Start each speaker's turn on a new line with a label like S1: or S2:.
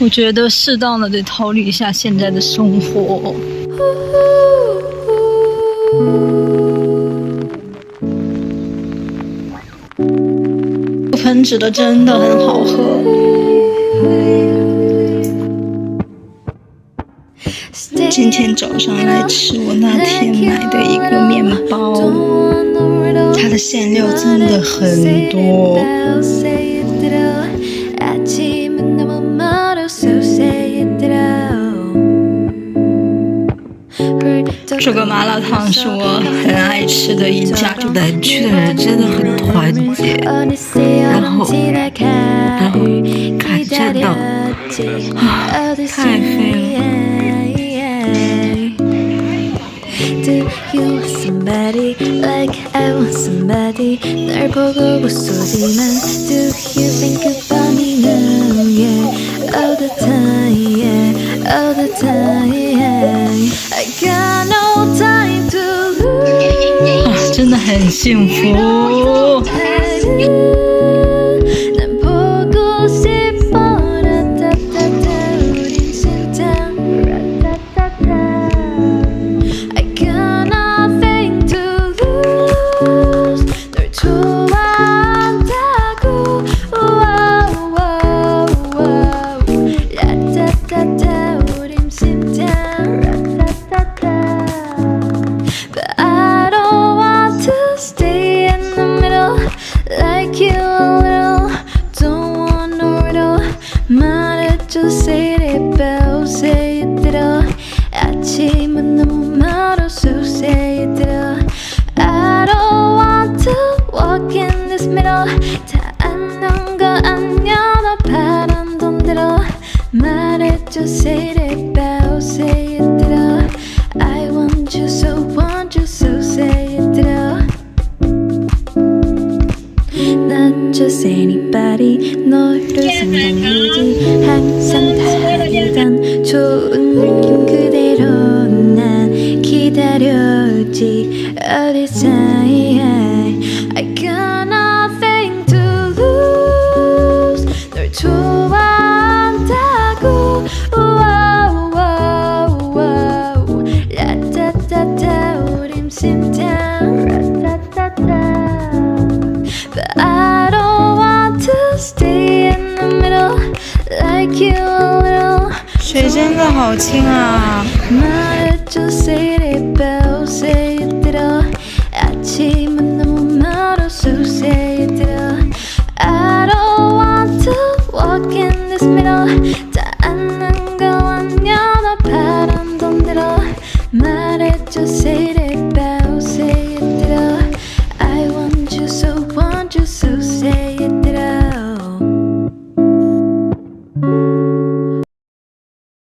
S1: 我觉得适当的得逃离一下现在的生活。喷纸的真的很好喝。今天早上来吃我那天买的一个面包，它的馅料真的很多。这个麻辣烫是我很爱吃的一家，
S2: 南区的人真的很团结，然后看真的太飞了。
S3: Do you want somebody like I want somebody? 널 보고 웃소지만 Do you think about me now? Yeah, all the time, yeah, all the time. I got no time to lose.
S1: 真的很幸福。
S3: 난 보고 싶어. 라따따따 우린 심장 라따따따. I got nothing to lose. 널 좋아한다고. Wow, wow, wow. 라따따따 우린 심장 라따따따. But I don't want to stay in the middle like you a little. Don't want no riddle. 말해줘 say it bell say it 들어. 아침은 너무 멀어 so say it 들어. I don't want to walk in this middle. 다 아는 거 아냐 너 바람 돈 들어. 말해줘 say it bell say it 들어. I want you so say it 들어. Not just anybody 너를 생각하지 항상 다르던 좋은 느낌 그대로 난 기다려지 all this time. I got nothing to lose. 널 좋아한다고. Wow, wow, wow. 라따따따 우린 심장 라따따따. But I don't want to stay in the middle like you a little.
S1: 水真的好清啊。
S3: 말해줘 say it bell say it 들어. 아침은 너무 멀어 so say it 들어. I don't want to walk in this middle.